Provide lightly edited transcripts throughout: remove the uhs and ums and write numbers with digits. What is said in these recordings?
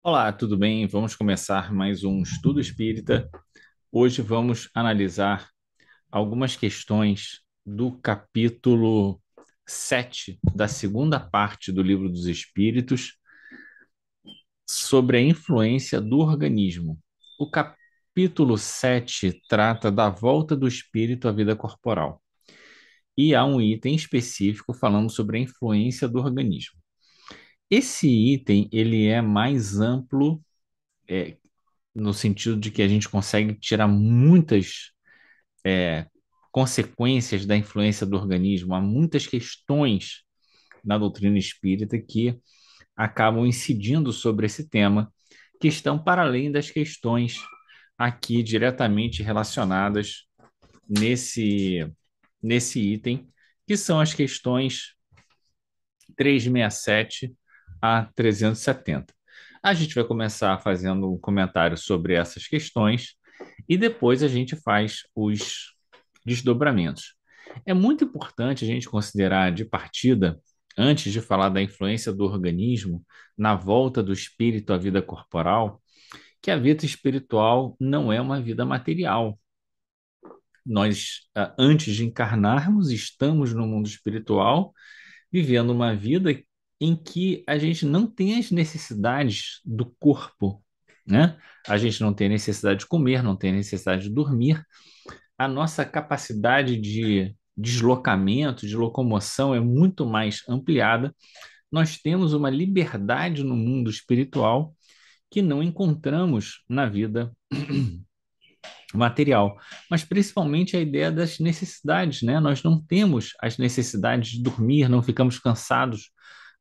Olá, tudo bem? Vamos começar mais um estudo espírita. Hoje vamos analisar algumas questões do capítulo 7 da segunda parte do Livro dos Espíritos sobre a influência do organismo. O capítulo 7 trata da volta do espírito à vida corporal. E há um item específico falando sobre a influência do organismo. Esse item ele é mais amplo, é, no sentido de que a gente consegue tirar muitas consequências da influência do organismo. Há muitas questões na doutrina espírita que acabam incidindo sobre esse tema, que estão para além das questões aqui diretamente relacionadas nesse, nesse item, que são as questões 367 a 370. A gente vai começar fazendo um comentário sobre essas questões e depois a gente faz os desdobramentos. É muito importante a gente considerar de partida, antes de falar da influência do organismo na volta do espírito à vida corporal, que a vida espiritual não é uma vida material. Nós, antes de encarnarmos, estamos no mundo espiritual, vivendo uma vida em que a gente não tem as necessidades do corpo, né? A gente não tem necessidade de comer, não tem necessidade de dormir. A nossa capacidade de deslocamento, de locomoção é muito mais ampliada. Nós temos uma liberdade no mundo espiritual que não encontramos na vida material, mas principalmente a ideia das necessidades, né? Nós não temos as necessidades de dormir, não ficamos cansados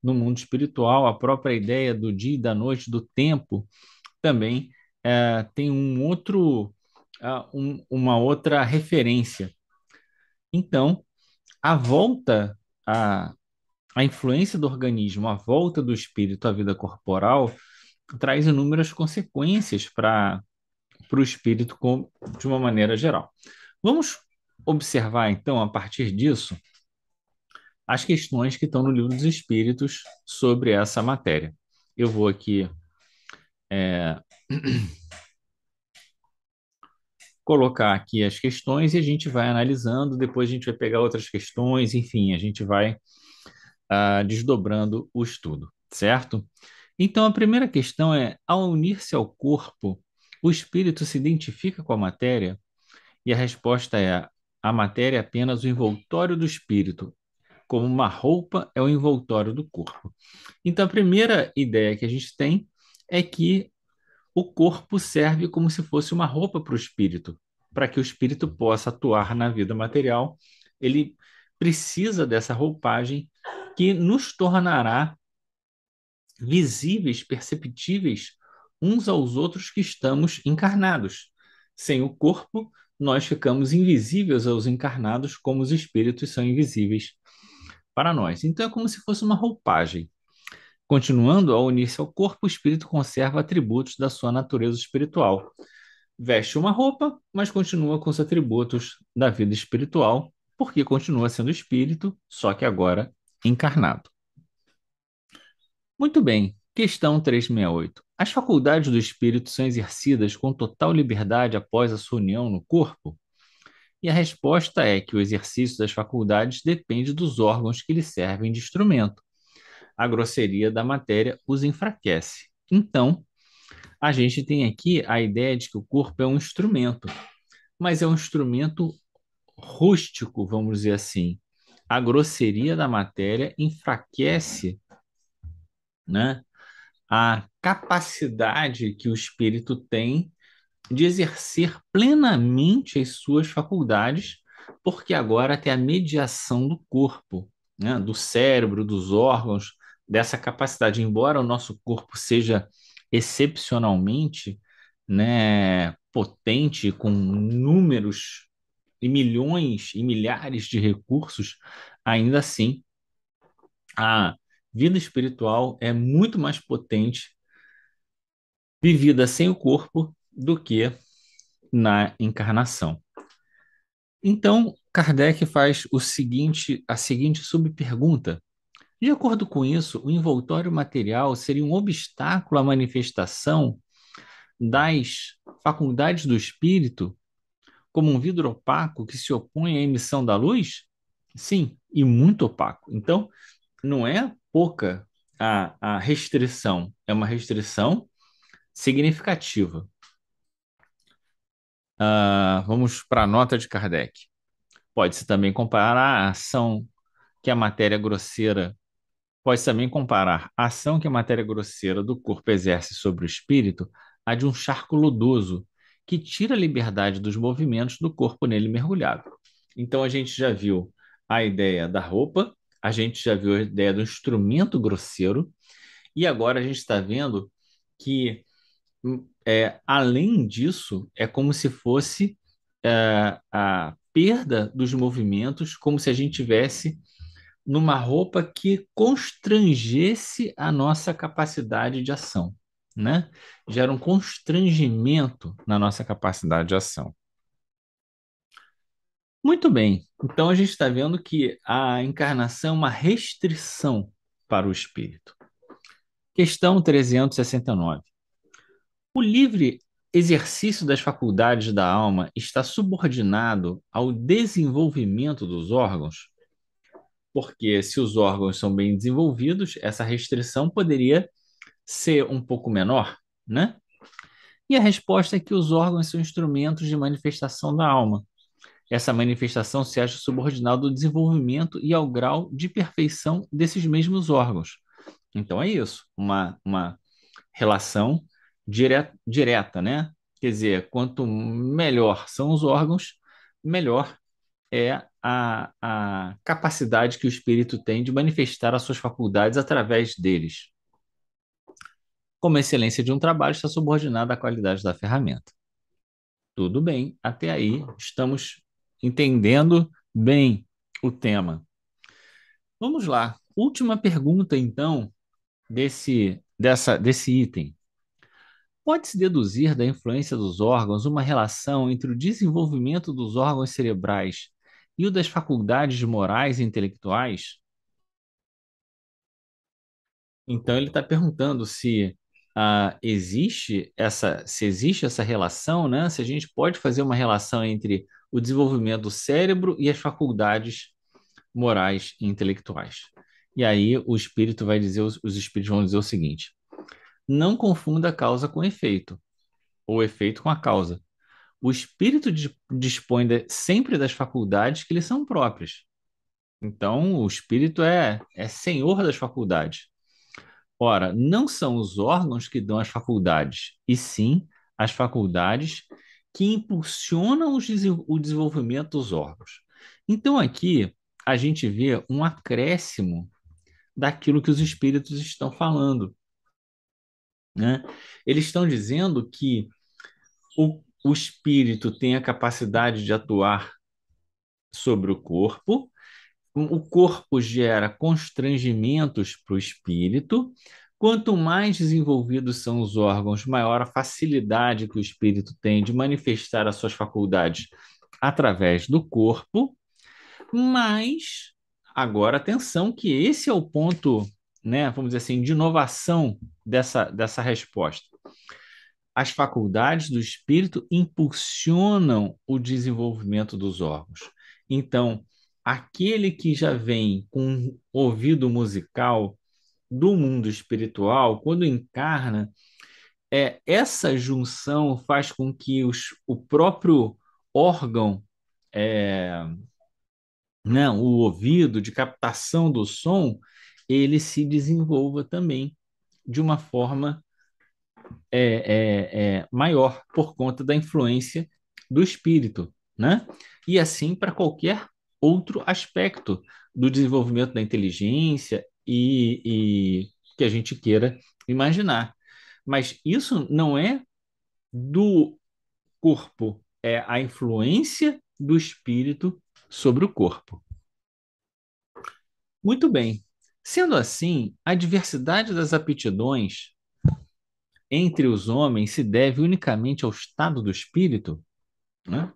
no mundo espiritual, a própria ideia do dia e da noite, do tempo, também tem uma outra referência. Então, a volta, a, a influência do organismo, a volta do espírito à vida corporal, traz inúmeras consequências para o espírito de uma maneira geral. Vamos observar, então, a partir disso, as questões que estão no Livro dos Espíritos sobre essa matéria. Eu vou aqui é, colocar aqui as questões e a gente vai analisando, depois a gente vai pegar outras questões, enfim, a gente vai desdobrando o estudo, certo? Então, a primeira questão é: ao unir-se ao corpo, o espírito se identifica com a matéria? E a resposta é: a matéria é apenas o envoltório do espírito, como uma roupa é o envoltório do corpo. Então, a primeira ideia que a gente tem é que o corpo serve como se fosse uma roupa para o espírito, para que o espírito possa atuar na vida material. Ele precisa dessa roupagem que nos tornará visíveis, perceptíveis uns aos outros que estamos encarnados. Sem o corpo, nós ficamos invisíveis aos encarnados, como os espíritos são invisíveis para nós. Então é como se fosse uma roupagem. Continuando, ao unir-se ao corpo, o espírito conserva atributos da sua natureza espiritual. Veste uma roupa, mas continua com os atributos da vida espiritual, porque continua sendo espírito, só que agora encarnado. Muito bem. Questão 368. As faculdades do espírito são exercidas com total liberdade após a sua união no corpo? E a resposta é que o exercício das faculdades depende dos órgãos que lhe servem de instrumento. A grosseria da matéria os enfraquece. Então, a gente tem aqui a ideia de que o corpo é um instrumento, mas é um instrumento rústico, vamos dizer assim. A grosseria da matéria enfraquece, né, a capacidade que o espírito tem de exercer plenamente as suas faculdades, porque agora tem a mediação do corpo, né, do cérebro, dos órgãos, dessa capacidade. Embora o nosso corpo seja excepcionalmente, né, potente, com números e milhões e milhares de recursos, ainda assim, a vida espiritual é muito mais potente vivida sem o corpo do que na encarnação. Então, Kardec faz a seguinte subpergunta: De acordo com isso, o envoltório material seria um obstáculo à manifestação das faculdades do espírito, como um vidro opaco que se opõe à emissão da luz? Sim, e muito opaco. Então, não é pouca a restrição, é uma restrição significativa. Vamos para a nota de Kardec. Pode-se também comparar a ação que a matéria grosseira Pode também comparar a ação que a matéria grosseira do corpo exerce sobre o espírito à de um charco lodoso, que tira a liberdade dos movimentos do corpo nele mergulhado. Então a gente já viu a ideia da roupa, a gente já viu a ideia do instrumento grosseiro, e agora a gente está vendo que, além disso, é como se fosse a perda dos movimentos, como se a gente tivesse numa roupa que constrangesse a nossa capacidade de ação, né? Gera um constrangimento na nossa capacidade de ação. Muito bem, então a gente está vendo que a encarnação é uma restrição para o espírito. Questão 369. O livre exercício das faculdades da alma está subordinado ao desenvolvimento dos órgãos? Porque se os órgãos são bem desenvolvidos, essa restrição poderia ser um pouco menor, né? E a resposta é que os órgãos são instrumentos de manifestação da alma. Essa manifestação se acha subordinada ao desenvolvimento e ao grau de perfeição desses mesmos órgãos. Então é isso, uma relação direta, né? Quer dizer, quanto melhor são os órgãos, melhor é a capacidade que o espírito tem de manifestar as suas faculdades através deles. Como a excelência de um trabalho está subordinada à qualidade da ferramenta. Tudo bem, até aí estamos entendendo bem o tema. Vamos lá. Última pergunta, então, desse item. Pode-se deduzir da influência dos órgãos uma relação entre o desenvolvimento dos órgãos cerebrais e o das faculdades morais e intelectuais? Então ele está perguntando se existe essa relação, né? Se a gente pode fazer uma relação entre o desenvolvimento do cérebro e as faculdades morais e intelectuais. E aí o espírito vai dizer, os espíritos vão dizer o seguinte: não confunda a causa com o efeito, ou o efeito com a causa. O espírito dispõe sempre das faculdades que lhe são próprias. Então, o espírito é senhor das faculdades. Ora, não são os órgãos que dão as faculdades, e sim as faculdades que impulsionam o desenvolvimento dos órgãos. Então, aqui a gente vê um acréscimo daquilo que os espíritos estão falando, né? Eles estão dizendo que o espírito tem a capacidade de atuar sobre o corpo gera constrangimentos para o espírito. Quanto mais desenvolvidos são os órgãos, maior a facilidade que o espírito tem de manifestar as suas faculdades através do corpo. Mas, agora, atenção, que esse é o ponto, né, vamos dizer assim, de inovação dessa resposta. As faculdades do espírito impulsionam o desenvolvimento dos órgãos. Então, aquele que já vem com um ouvido musical do mundo espiritual, quando encarna, essa junção faz com que o próprio órgão, é, não, o ouvido de captação do som, ele se desenvolva também de uma forma maior por conta da influência do espírito, né? E assim para qualquer outro aspecto do desenvolvimento da inteligência e que a gente queira imaginar. Mas isso não é do corpo, é a influência do espírito sobre o corpo. Muito bem. Sendo assim, a diversidade das aptidões entre os homens se deve unicamente ao estado do espírito, né?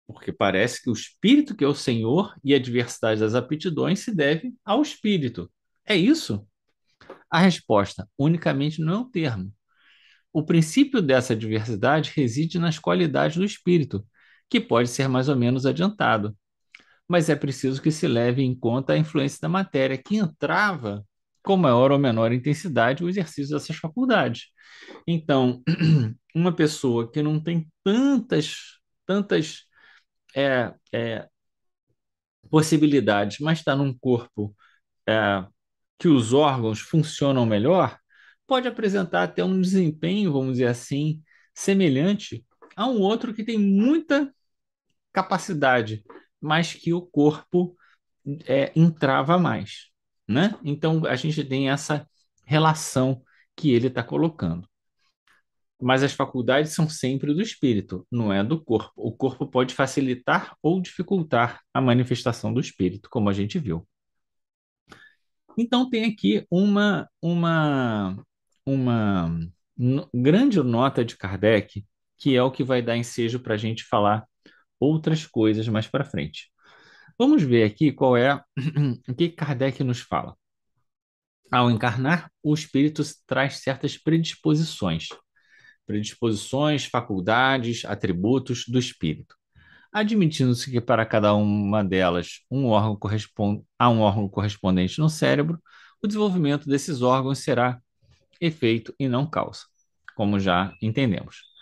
Porque parece que o espírito que é o Senhor e a diversidade das aptidões se deve ao espírito. É isso? A resposta, unicamente, não é um termo. O princípio dessa diversidade reside nas qualidades do espírito, que pode ser mais ou menos adiantado, mas é preciso que se leve em conta a influência da matéria, que entrava com maior ou menor intensidade o exercício dessas faculdades. Então, uma pessoa que não tem tantas é, é, possibilidades, mas está num corpo é, que os órgãos funcionam melhor, pode apresentar até um desempenho, vamos dizer assim, semelhante a um outro que tem muita capacidade, mas que o corpo entrava mais, né? Então a gente tem essa relação que ele está colocando. Mas as faculdades são sempre do espírito, não é do corpo. O corpo pode facilitar ou dificultar a manifestação do espírito, como a gente viu. Então tem aqui uma grande nota de Kardec, que é o que vai dar ensejo para a gente falar outras coisas mais para frente. Vamos ver aqui qual é o que Kardec nos fala. Ao encarnar, o espírito traz certas predisposições, faculdades, atributos do espírito, admitindo-se que para cada uma delas há um órgão correspondente no cérebro, o desenvolvimento desses órgãos será efeito e não causa, como já entendemos.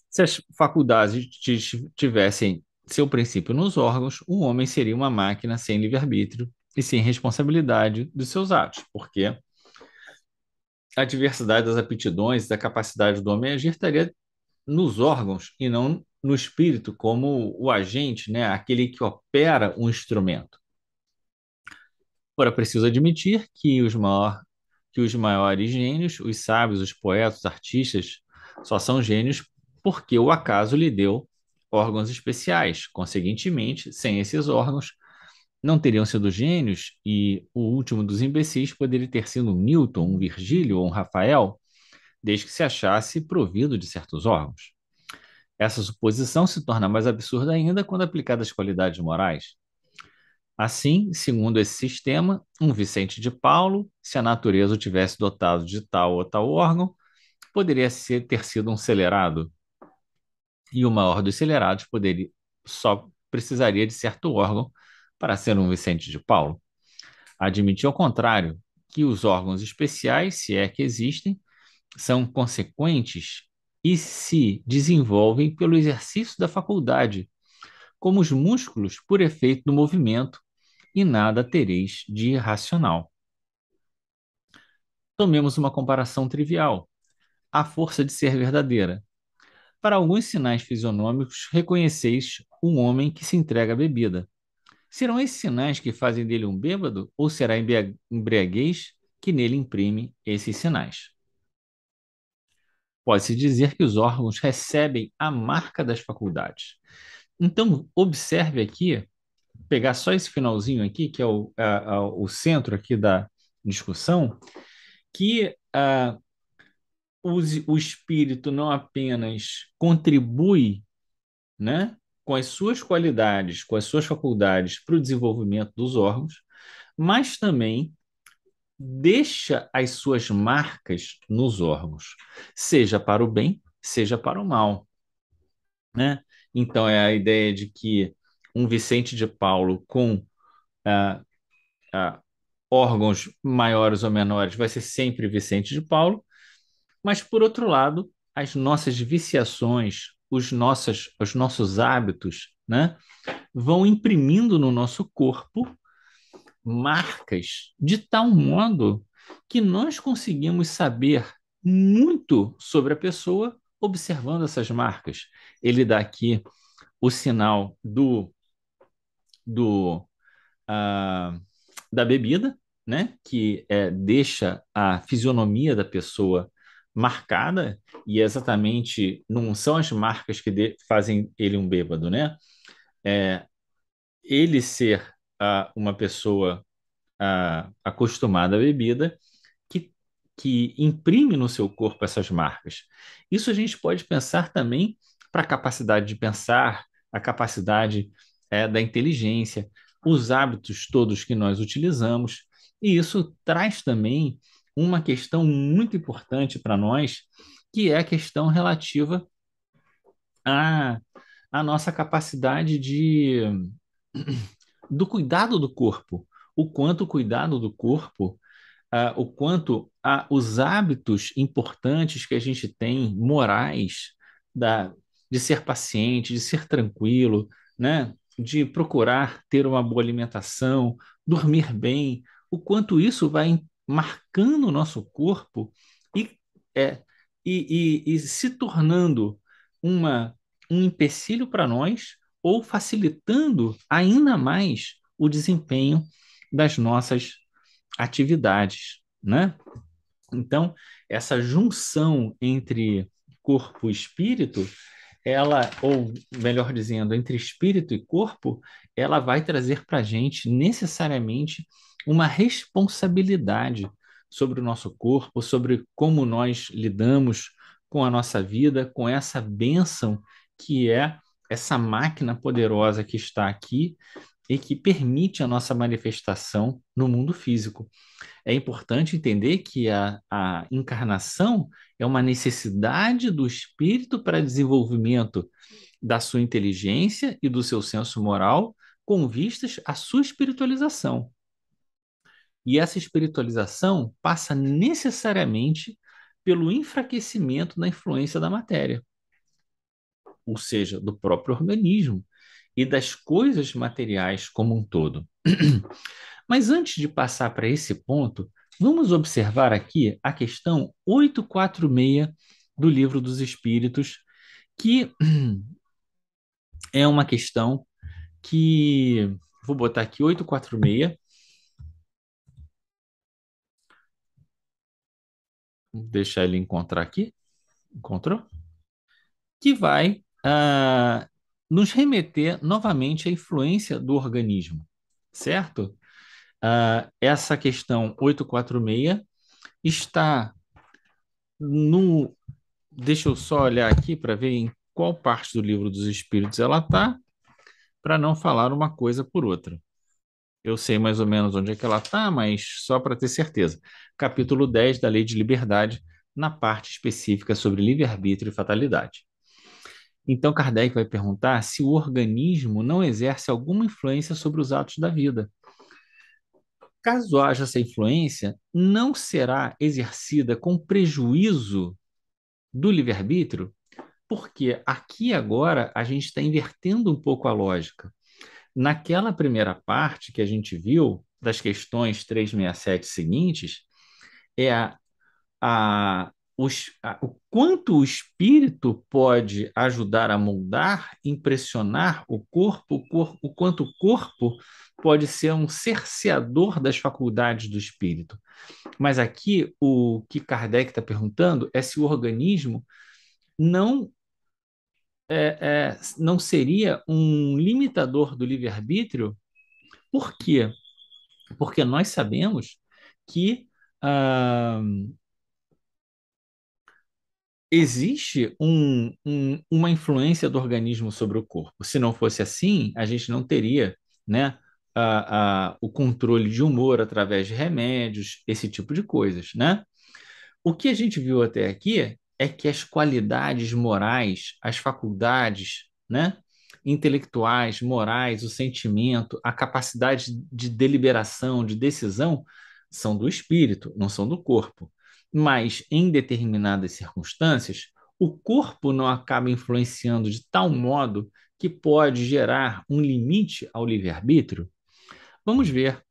Se as faculdades tivessem seu princípio nos órgãos, o homem seria uma máquina sem livre-arbítrio e sem responsabilidade dos seus atos, porque a diversidade das aptidões, da capacidade do homem agir estaria nos órgãos e não no espírito, como o agente, né, aquele que opera o instrumento. Ora, preciso admitir que os maiores gênios, os sábios, os poetas, os artistas, só são gênios porque o acaso lhe deu órgãos especiais. Conseguintemente, sem esses órgãos, não teriam sido gênios e o último dos imbecis poderia ter sido um Newton, um Virgílio ou um Rafael, desde que se achasse provido de certos órgãos. Essa suposição se torna mais absurda ainda quando aplicada às qualidades morais. Assim, segundo esse sistema, um Vicente de Paulo, se a natureza o tivesse dotado de tal ou tal órgão, poderia ter sido um celerado, e o maior dos celerados só precisaria de certo órgão para ser um Vicente de Paulo. Admitir ao contrário, que os órgãos especiais, se é que existem, são consequentes e se desenvolvem pelo exercício da faculdade, como os músculos por efeito do movimento, e nada tereis de irracional. Tomemos uma comparação trivial. A força de ser verdadeira. Para alguns sinais fisionômicos, reconheceis um homem que se entrega à bebida. Serão esses sinais que fazem dele um bêbado, ou será a embriaguez que nele imprime esses sinais? Pode-se dizer que os órgãos recebem a marca das faculdades. Então, observe aqui, pegar só esse finalzinho aqui, que é o centro aqui da discussão, que o espírito não apenas contribui, né, com as suas qualidades, com as suas faculdades para o desenvolvimento dos órgãos, mas também deixa as suas marcas nos órgãos, seja para o bem, seja para o mal, né? Então é a ideia de que um Vicente de Paulo com ah, ah, órgãos maiores ou menores vai ser sempre Vicente de Paulo, mas por outro lado, as nossas viciações, os nossos hábitos, né, vão imprimindo no nosso corpo marcas de tal modo que nós conseguimos saber muito sobre a pessoa observando essas marcas. Ele dá aqui o sinal do ah, da bebida, né? Que deixa a fisionomia da pessoa marcada, e exatamente não são as marcas que fazem ele um bêbado, né? É, ele ser uma pessoa acostumada à bebida que, que imprime no seu corpo essas marcas. Isso a gente pode pensar também para a capacidade de pensar, a capacidade da inteligência, os hábitos todos que nós utilizamos, e isso traz também uma questão muito importante para nós, que é a questão relativa à, à nossa capacidade do cuidado do corpo, o quanto o cuidado do corpo, o quanto os hábitos importantes que a gente tem, morais, da, de ser paciente, de ser tranquilo, né? De procurar ter uma boa alimentação, dormir bem, o quanto isso vai marcando o nosso corpo e, é, e se tornando uma, um empecilho para nós ou facilitando ainda mais o desempenho das nossas atividades, né? Então, essa junção entre corpo e espírito, ela, ou melhor dizendo, entre espírito e corpo, ela vai trazer para a gente necessariamente uma responsabilidade sobre o nosso corpo, sobre como nós lidamos com a nossa vida, com essa bênção que é essa máquina poderosa que está aqui e que permite a nossa manifestação no mundo físico. É importante entender que a encarnação é uma necessidade do espírito para desenvolvimento da sua inteligência e do seu senso moral, com vistas à sua espiritualização. E essa espiritualização passa necessariamente pelo enfraquecimento da influência da matéria, ou seja, do próprio organismo e das coisas materiais como um todo. Mas antes de passar para esse ponto, vamos observar aqui a questão 846 do Livro dos Espíritos, que é uma questão que vou botar aqui 846, vou deixar ele encontrar aqui, encontrou? Que vai nos remeter novamente à influência do organismo, certo? Essa questão 846 está no. Deixa eu só olhar aqui para ver em qual parte do Livro dos Espíritos ela está, para não falar uma coisa por outra. Eu sei mais ou menos onde é que ela está, mas só para ter certeza. Capítulo 10 da Lei de Liberdade, na parte específica sobre livre-arbítrio e fatalidade. Então, Kardec vai perguntar se o organismo não exerce alguma influência sobre os atos da vida. Caso haja essa influência, não será exercida com prejuízo do livre-arbítrio, porque aqui agora a gente está invertendo um pouco a lógica. Naquela primeira parte que a gente viu, das questões 367 seguintes, é o quanto o espírito pode ajudar a moldar, impressionar o quanto o corpo pode ser um cerceador das faculdades do espírito. Mas aqui o que Kardec está perguntando é se o organismo não não seria um limitador do livre-arbítrio. Por quê? Porque nós sabemos que ah, existe uma influência do organismo sobre o corpo. Se não fosse assim, a gente não teria, né, o controle de humor através de remédios, esse tipo de coisas, né? O que a gente viu até aqui é que as qualidades morais, as faculdades, né, intelectuais, morais, o sentimento, a capacidade de deliberação, de decisão, são do espírito, não são do corpo. Mas em determinadas circunstâncias, o corpo não acaba influenciando de tal modo que pode gerar um limite ao livre-arbítrio? Vamos ver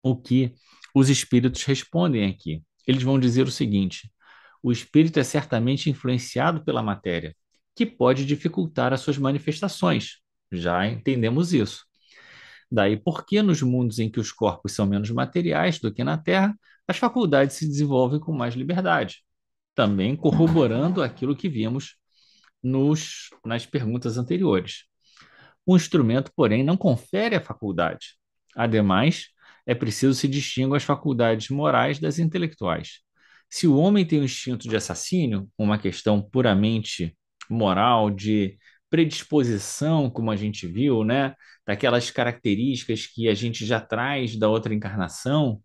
o que os espíritos respondem aqui. Eles vão dizer o seguinte: o espírito é certamente influenciado pela matéria, que pode dificultar as suas manifestações. Já entendemos isso. Daí porque nos mundos em que os corpos são menos materiais do que na Terra, as faculdades se desenvolvem com mais liberdade, também corroborando aquilo que vimos nas perguntas anteriores. O instrumento, porém, não confere a faculdade. Ademais, é preciso se distinguir as faculdades morais das intelectuais. Se o homem tem o instinto de assassínio, uma questão puramente moral, de predisposição, como a gente viu, né? Daquelas características que a gente já traz da outra encarnação,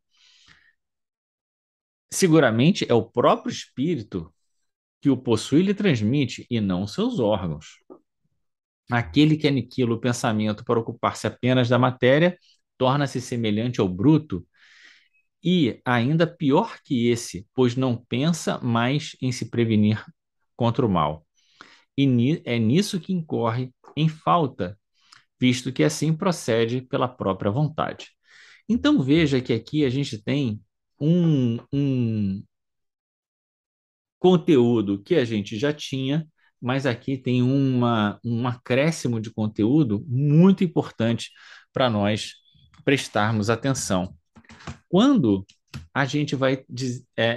seguramente é o próprio espírito que o possui e lhe transmite, e não seus órgãos. Aquele que aniquila o pensamento para ocupar-se apenas da matéria torna-se semelhante ao bruto, e ainda pior que esse, pois não pensa mais em se prevenir contra o mal. E é nisso que incorre em falta, visto que assim procede pela própria vontade. Então veja que aqui a gente tem um conteúdo que a gente já tinha, mas aqui tem um acréscimo de conteúdo muito importante para nós prestarmos atenção. Quando a gente vai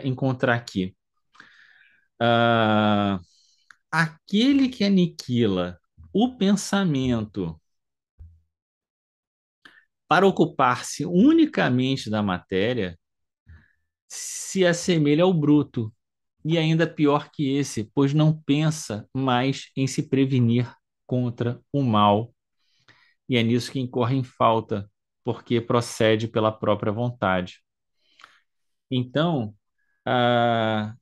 encontrar aqui ah, aquele que aniquila o pensamento para ocupar-se unicamente da matéria, se assemelha ao bruto, e ainda pior que esse, pois não pensa mais em se prevenir contra o mal, e é nisso que incorre em falta, porque procede pela própria vontade. Então, a,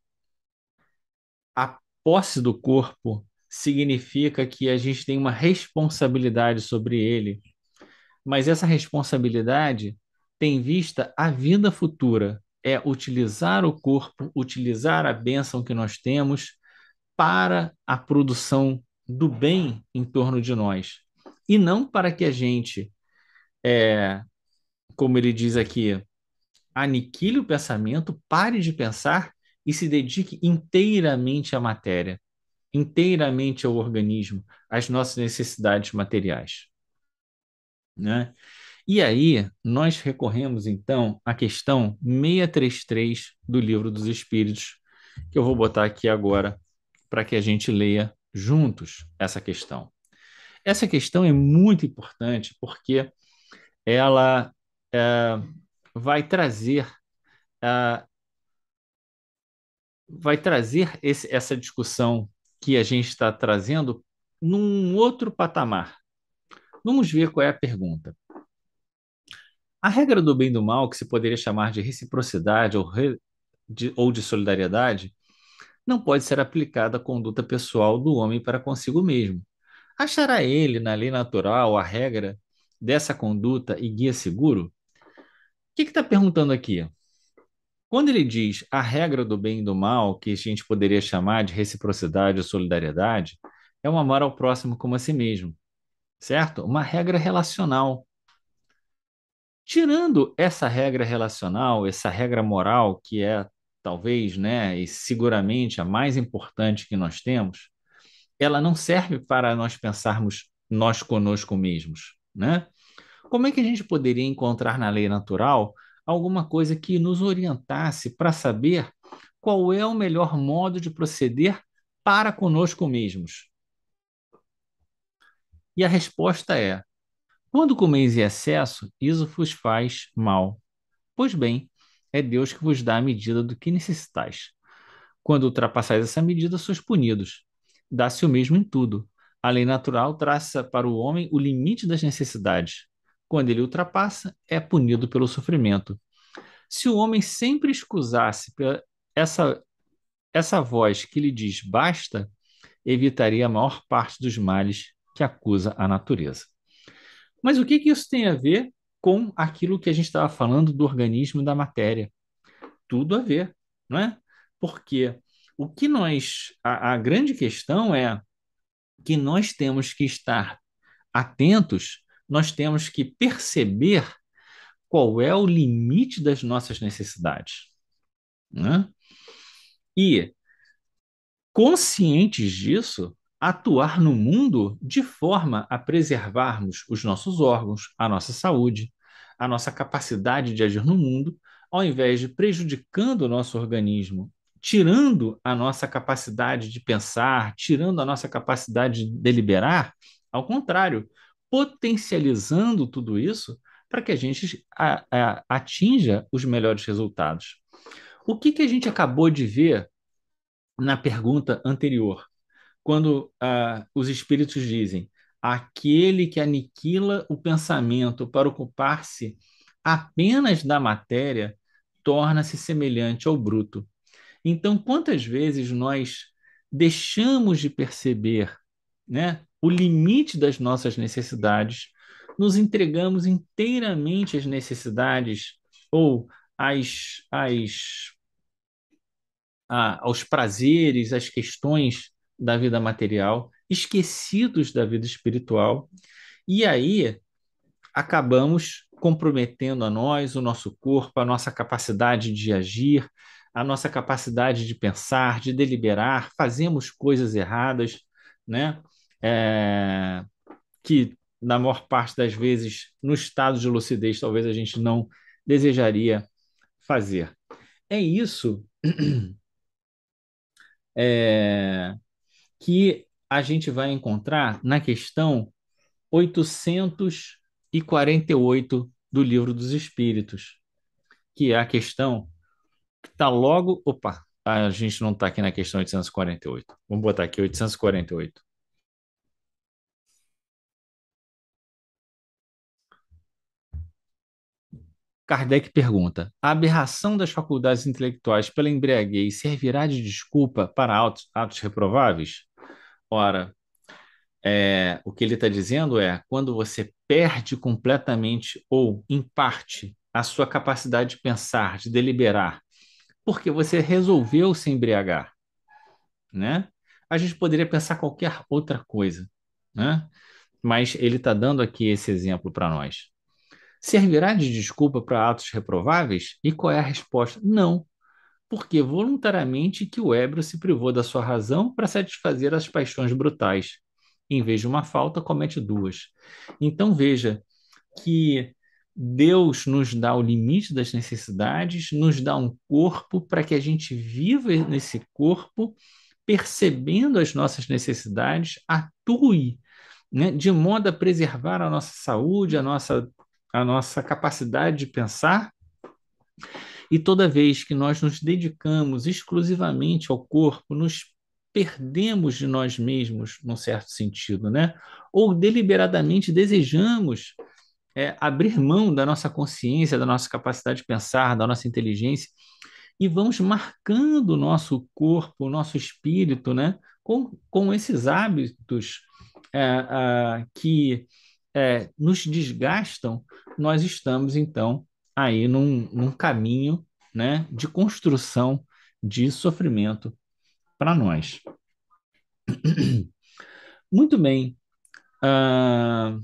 a posse do corpo significa que a gente tem uma responsabilidade sobre ele, mas essa responsabilidade tem vista a vida futura, é utilizar o corpo, utilizar a bênção que nós temos para a produção do bem em torno de nós. E não para que a gente, como ele diz aqui, aniquile o pensamento, pare de pensar e se dedique inteiramente à matéria, inteiramente ao organismo, às nossas necessidades materiais, né? E aí, nós recorremos então à questão 633 do Livro dos Espíritos, que eu vou botar aqui agora para que a gente leia juntos essa questão. Essa questão é muito importante porque ela é, vai trazer, é, essa discussão que a gente está trazendo num outro patamar. Vamos ver qual é a pergunta. A regra do bem e do mal, que se poderia chamar de reciprocidade ou de solidariedade, não pode ser aplicada à conduta pessoal do homem para consigo mesmo. Achará ele, na lei natural, a regra dessa conduta e guia seguro? O que está perguntando aqui? Quando ele diz a regra do bem e do mal, que a gente poderia chamar de reciprocidade ou solidariedade, é um amor ao próximo como a si mesmo, certo? Uma regra relacional. Tirando essa regra relacional, essa regra moral, que é talvez, né, e seguramente a mais importante que nós temos, ela não serve para nós pensarmos nós conosco mesmos, né? Como é que a gente poderia encontrar na lei natural alguma coisa que nos orientasse para saber qual é o melhor modo de proceder para conosco mesmos? E a resposta é: quando comeis em excesso, isso vos faz mal. Pois bem, é Deus que vos dá a medida do que necessitais. Quando ultrapassais essa medida, sois punidos. Dá-se o mesmo em tudo. A lei natural traça para o homem o limite das necessidades. Quando ele ultrapassa, é punido pelo sofrimento. Se o homem sempre escusasse essa, essa voz que lhe diz basta, evitaria a maior parte dos males que acusa a natureza. Mas o que que isso tem a ver com aquilo que a gente estava falando do organismo e da matéria? Tudo a ver, não é? Porque o que a grande questão é que nós temos que estar atentos, nós temos que perceber qual é o limite das nossas necessidades, né? E, conscientes disso, atuar no mundo de forma a preservarmos os nossos órgãos, a nossa saúde, a nossa capacidade de agir no mundo, ao invés de prejudicando o nosso organismo, tirando a nossa capacidade de pensar, tirando a nossa capacidade de deliberar, ao contrário, potencializando tudo isso para que a gente atinja os melhores resultados. O que que a gente acabou de ver na pergunta anterior? quando os espíritos dizem aquele que aniquila o pensamento para ocupar-se apenas da matéria torna-se semelhante ao bruto. Então, quantas vezes nós deixamos de perceber, né, o limite das nossas necessidades, nos entregamos inteiramente às necessidades ou aos prazeres, às questões da vida material, esquecidos da vida espiritual, e aí acabamos comprometendo a nós, o nosso corpo, a nossa capacidade de agir, a nossa capacidade de pensar, de deliberar, fazemos coisas erradas, né? É, que na maior parte das vezes, no estado de lucidez, talvez a gente não desejaria fazer. É isso é, que a gente vai encontrar na questão 848 do Livro dos Espíritos, que é a questão que está logo. Opa, a gente não está aqui na questão 848. Vamos botar aqui 848. Kardec pergunta: a aberração das faculdades intelectuais pela embriaguez servirá de desculpa para atos reprováveis? Ora, o que ele está dizendo é quando você perde completamente ou em parte a sua capacidade de pensar, de deliberar, porque você resolveu se embriagar, né? A gente poderia pensar qualquer outra coisa, né? Mas ele está dando aqui esse exemplo para nós. Servirá de desculpa para atos reprováveis? E qual é a resposta? Não, porque voluntariamente que o ébrio se privou da sua razão para satisfazer as paixões brutais. Em vez de uma falta, comete duas. Então veja que Deus nos dá o limite das necessidades, nos dá um corpo para que a gente viva nesse corpo, percebendo as nossas necessidades, atue, né, de modo a preservar a nossa saúde, a nossa capacidade de pensar. E toda vez que nós nos dedicamos exclusivamente ao corpo, nos perdemos de nós mesmos, num certo sentido, né? Ou deliberadamente desejamos abrir mão da nossa consciência, da nossa capacidade de pensar, da nossa inteligência, e vamos marcando o nosso corpo, o nosso espírito, né? Com esses hábitos que nos desgastam, nós estamos, então, aí num caminho, né, de construção de sofrimento para nós. Muito bem. Ah,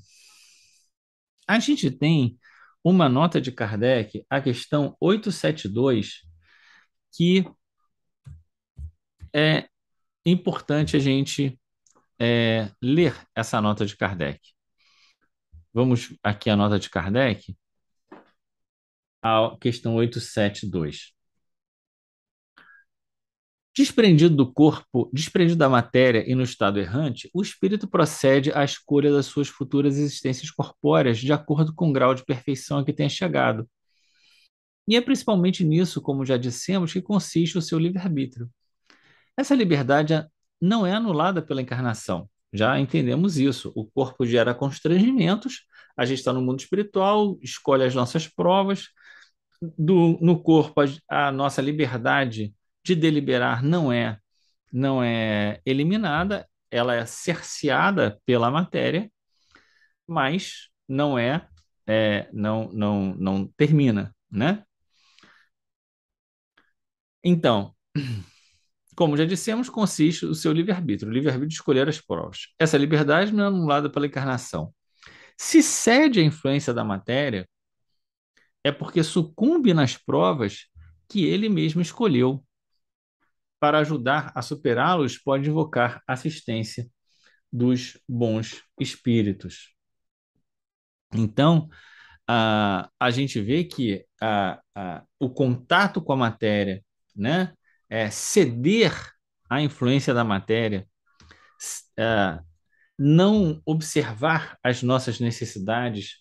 a gente tem uma nota de Kardec, a questão 872, que é importante a gente ler essa nota de Kardec. Vamos aqui a nota de Kardec, a questão 872. Desprendido do corpo, desprendido da matéria e no estado errante, o espírito procede à escolha das suas futuras existências corpóreas de acordo com o grau de perfeição a que tenha chegado. E é principalmente nisso, como já dissemos, que consiste o seu livre-arbítrio. Essa liberdade não é anulada pela encarnação. Já entendemos isso. O corpo gera constrangimentos, a gente está no mundo espiritual, escolhe as nossas provas. No corpo, a nossa liberdade de deliberar não é eliminada, ela é cerceada pela matéria, mas não termina, né? Então, como já dissemos, consiste o seu livre-arbítrio, o livre-arbítrio de escolher as provas. Essa liberdade não é anulada pela encarnação. Se cede à influência da matéria, é porque sucumbe nas provas que ele mesmo escolheu. Para ajudar a superá-los, pode invocar assistência dos bons espíritos. Então, a gente vê que o contato com a matéria, né, ceder à influência da matéria, é, não observar as nossas necessidades,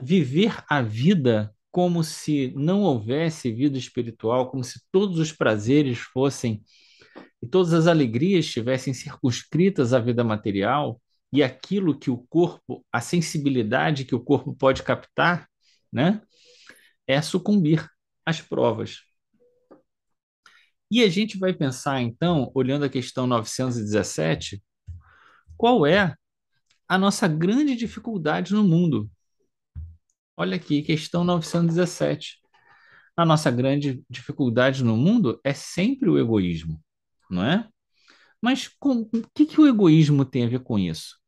viver a vida como se não houvesse vida espiritual, como se todos os prazeres fossem e todas as alegrias estivessem circunscritas à vida material e aquilo que o corpo, a sensibilidade que o corpo pode captar, né, é sucumbir às provas. E a gente vai pensar, então, olhando a questão 917, qual é a nossa grande dificuldade no mundo? Olha aqui, questão 917. A nossa grande dificuldade no mundo é sempre o egoísmo, não é? Mas o que o egoísmo tem a ver com isso?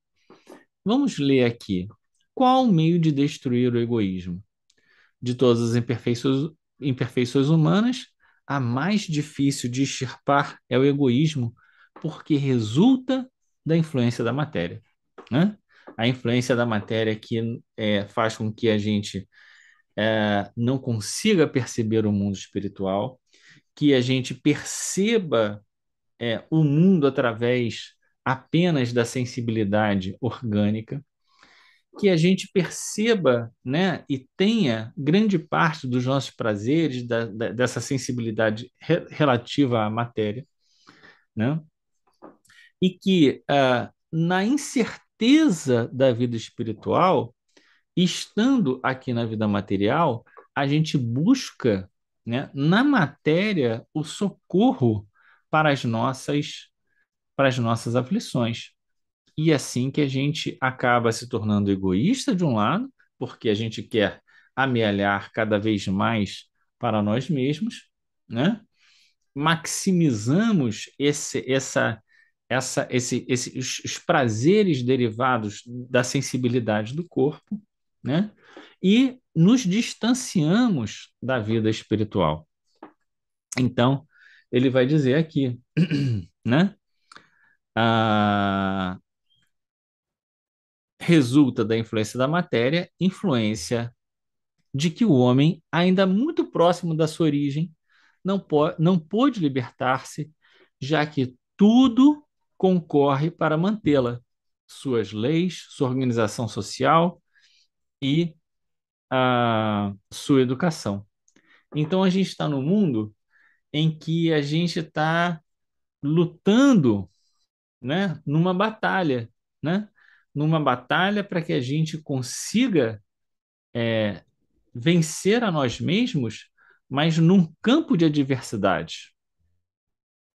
Vamos ler aqui. Qual o meio de destruir o egoísmo? De todas as imperfeições humanas, a mais difícil de extirpar é o egoísmo, porque resulta da influência da matéria, né? A influência da matéria que faz com que a gente não consiga perceber o mundo espiritual, que a gente perceba o mundo através apenas da sensibilidade orgânica, que a gente perceba, né, e tenha grande parte dos nossos prazeres, dessa sensibilidade relativa à matéria, né, e que na incerteza da vida espiritual, estando aqui na vida material, a gente busca, né, na matéria o socorro para para as nossas aflições. E é assim que a gente acaba se tornando egoísta de um lado, porque a gente quer amealhar cada vez mais para nós mesmos, né? Maximizamos os prazeres derivados da sensibilidade do corpo, né? E nos distanciamos da vida espiritual. Então, ele vai dizer aqui, né? Ah, resulta da influência da matéria, influência de que o homem, ainda muito próximo da sua origem, não pôde libertar-se, já que tudo concorre para mantê-la, suas leis, sua organização social e a sua educação. Então a gente está no mundo em que a gente está lutando, né, né, numa batalha para que a gente consiga vencer a nós mesmos, mas num campo de adversidade,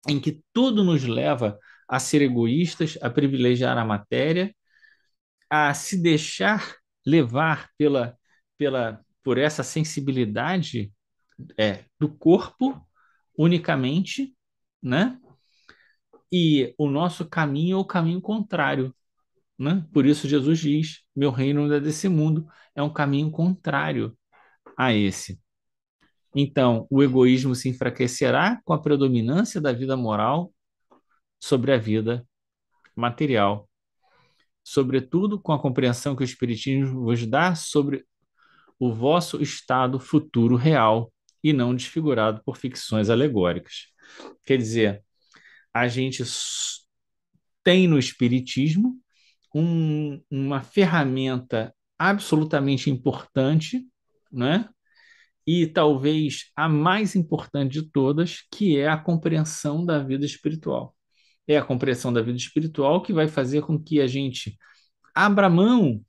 em que tudo nos leva a ser egoístas, a privilegiar a matéria, a se deixar levar por essa sensibilidade do corpo unicamente, né? E o nosso caminho é o caminho contrário, né? Por isso Jesus diz: meu reino não é desse mundo, é um caminho contrário a esse. Então, o egoísmo se enfraquecerá com a predominância da vida moral sobre a vida material, sobretudo com a compreensão que o Espiritismo vos dá sobre o vosso estado futuro real e não desfigurado por ficções alegóricas. Quer dizer, a gente tem no Espiritismo uma ferramenta absolutamente importante, né? E talvez a mais importante de todas, que é a compreensão da vida espiritual. É a compreensão da vida espiritual que vai fazer com que a gente abra mão,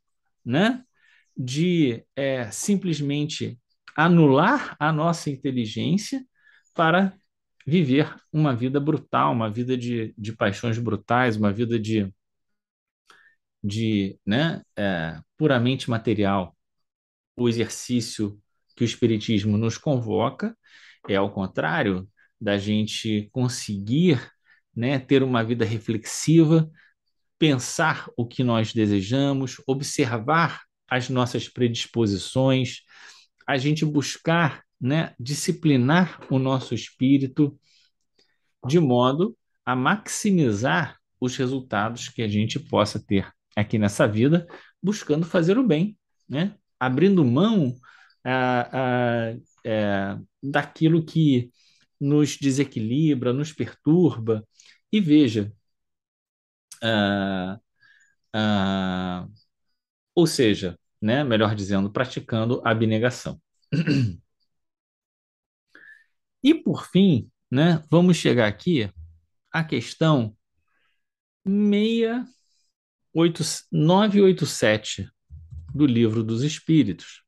né, de simplesmente anular a nossa inteligência para viver uma vida brutal, uma vida de paixões brutais, uma vida né, puramente material. O exercício que o Espiritismo nos convoca é ao contrário da gente conseguir, né, ter uma vida reflexiva, pensar o que nós desejamos, observar as nossas predisposições, a gente buscar, né, disciplinar o nosso espírito de modo a maximizar os resultados que a gente possa ter aqui nessa vida, buscando fazer o bem, né? Abrindo mão daquilo que nos desequilibra, nos perturba. E veja, ah, ah, ou seja, né, melhor dizendo, praticando a abnegação. E por fim, né, vamos chegar aqui a questão 987 do Livro dos Espíritos.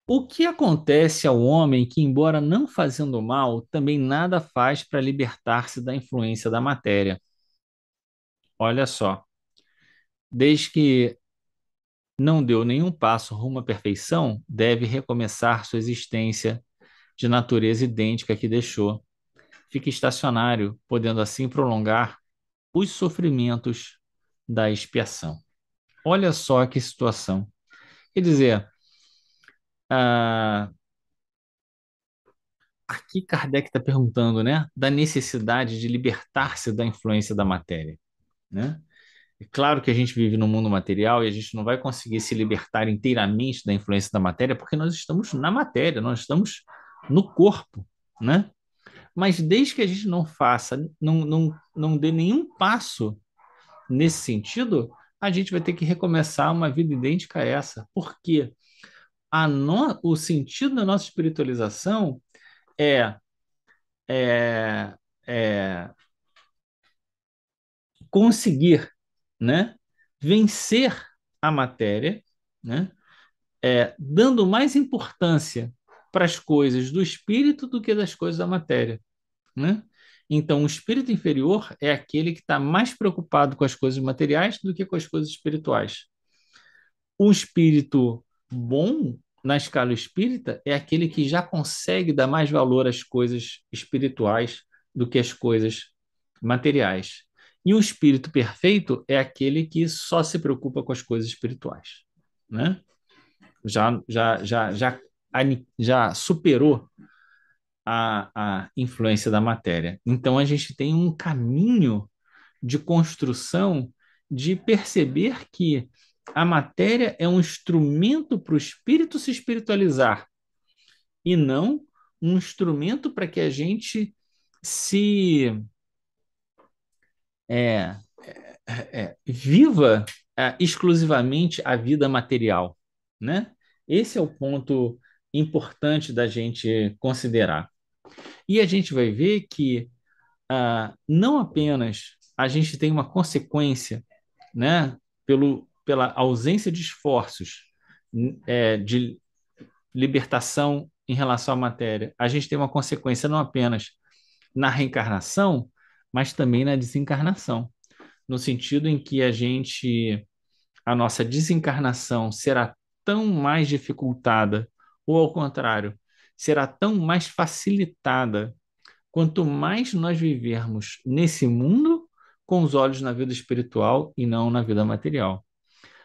O que acontece ao homem que, embora não fazendo mal, também nada faz para libertar-se da influência da matéria? Olha só, desde que não deu nenhum passo rumo à perfeição, deve recomeçar sua existência de natureza idêntica que deixou. Fica estacionário, podendo assim prolongar os sofrimentos da expiação. Olha só que situação. Quer dizer, ah, aqui Kardec está perguntando, né, da necessidade de libertar-se da influência da matéria, né? É claro que a gente vive no mundo material e a gente não vai conseguir se libertar inteiramente da influência da matéria porque nós estamos na matéria, nós estamos no corpo, né? Mas desde que a gente não faça, não dê nenhum passo nesse sentido, a gente vai ter que recomeçar uma vida idêntica a essa. Porque o sentido da nossa espiritualização é, é, é conseguir, né, vencer a matéria, né, dando mais importância para as coisas do espírito do que das coisas da matéria, né? Então, o espírito inferior é aquele que está mais preocupado com as coisas materiais do que com as coisas espirituais. Um espírito bom, na escala espírita, é aquele que já consegue dar mais valor às coisas espirituais do que às coisas materiais. E um espírito perfeito é aquele que só se preocupa com as coisas espirituais, né? Já superou a influência da matéria. Então, a gente tem um caminho de construção de perceber que a matéria é um instrumento para o espírito se espiritualizar e não um instrumento para que a gente se é, viva exclusivamente a vida material, né? Esse é o ponto importante da gente considerar. E a gente vai ver que não apenas a gente tem uma consequência, né, pela ausência de esforços de libertação em relação à matéria, a gente tem uma consequência não apenas na reencarnação, mas também na desencarnação, no sentido em que a nossa desencarnação será tão mais dificultada, ou ao contrário, será tão mais facilitada quanto mais nós vivermos nesse mundo com os olhos na vida espiritual e não na vida material.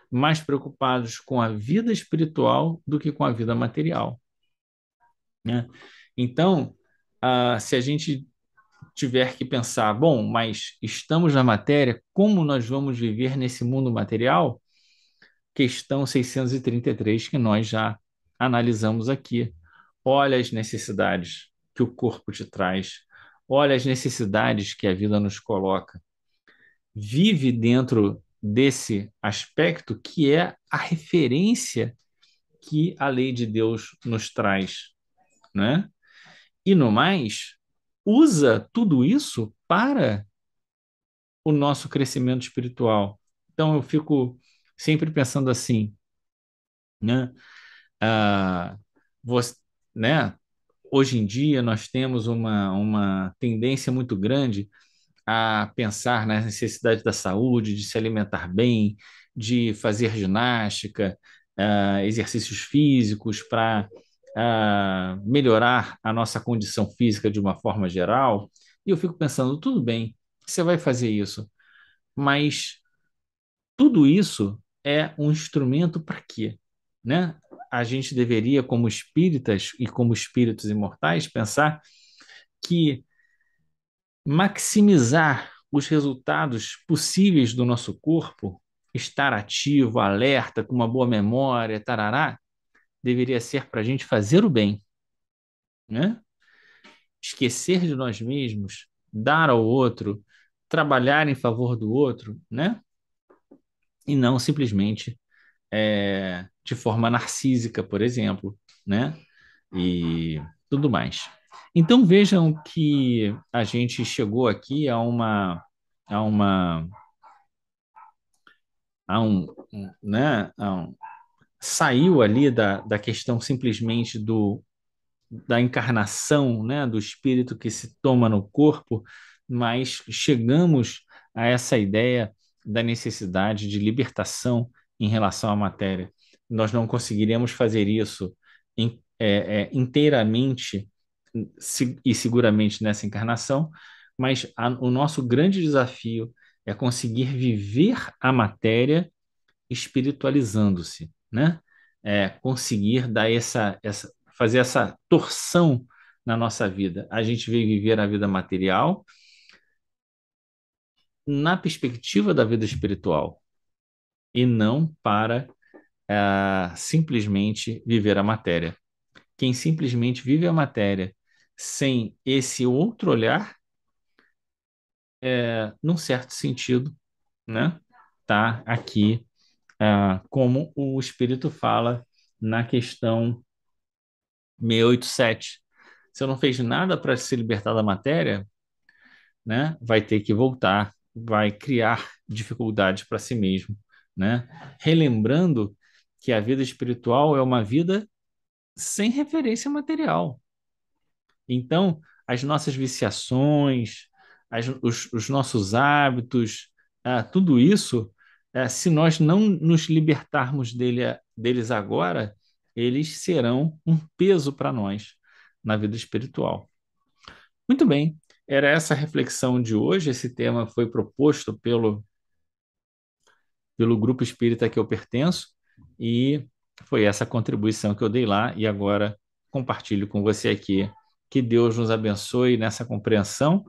Mais preocupados com a vida espiritual do que com a vida material, né? Então, se a gente tiver que pensar, bom, mas estamos na matéria, como nós vamos viver nesse mundo material? Questão 633 que nós já analisamos aqui. Olha as necessidades que o corpo te traz, olha as necessidades que a vida nos coloca. Vive dentro desse aspecto que é a referência que a lei de Deus nos traz, né? E no mais, usa tudo isso para o nosso crescimento espiritual. Então eu fico sempre pensando assim, né? Ah, você, né? Hoje em dia nós temos uma tendência muito grande a pensar na necessidade da saúde, de se alimentar bem, de fazer ginástica, exercícios físicos para melhorar a nossa condição física de uma forma geral. E eu fico pensando, tudo bem, você vai fazer isso, mas tudo isso é um instrumento para quê? Né? A gente deveria, como espíritas e como espíritos imortais, pensar que maximizar os resultados possíveis do nosso corpo, estar ativo, alerta, com uma boa memória, tarará, deveria ser para a gente fazer o bem, né? Esquecer de nós mesmos, dar ao outro, trabalhar em favor do outro, né? E não simplesmente de forma narcísica, por exemplo, né? E tudo mais. Então vejam que a gente chegou aqui a uma né, saiu ali da questão simplesmente da encarnação, né, do espírito que se toma no corpo, mas chegamos a essa ideia da necessidade de libertação em relação à matéria. Nós não conseguiremos fazer isso inteiramente e seguramente nessa encarnação, mas o nosso grande desafio é conseguir viver a matéria espiritualizando-se, né? Conseguir dar fazer essa torção na nossa vida. A gente veio viver a vida material na perspectiva da vida espiritual e não para simplesmente viver a matéria. Quem simplesmente vive a matéria sem esse outro olhar, num certo sentido, né? Tá aqui, como o Espírito fala na questão 687. Se eu não fez nada para se libertar da matéria, né, vai ter que voltar, vai criar dificuldades para si mesmo, né? Relembrando que a vida espiritual é uma vida sem referência material. Então, as nossas viciações, os nossos hábitos, tudo isso, se nós não nos libertarmos deles agora, eles serão um peso para nós na vida espiritual. Muito bem, era essa a reflexão de hoje. Esse tema foi proposto pelo grupo espírita que eu pertenço e foi essa contribuição que eu dei lá e agora compartilho com você aqui. Que Deus nos abençoe nessa compreensão.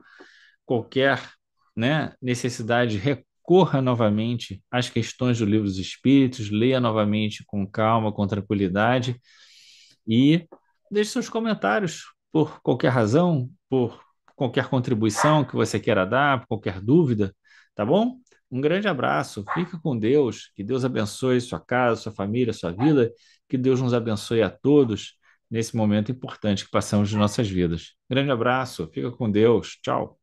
Qualquer, né, necessidade, recorra novamente às questões do Livro dos Espíritos, leia novamente com calma, com tranquilidade e deixe seus comentários por qualquer razão, por qualquer contribuição que você queira dar, por qualquer dúvida, tá bom? Um grande abraço, fica com Deus, que Deus abençoe sua casa, sua família, sua vida, que Deus nos abençoe a todos nesse momento importante que passamos de nossas vidas. Grande abraço, fica com Deus, tchau.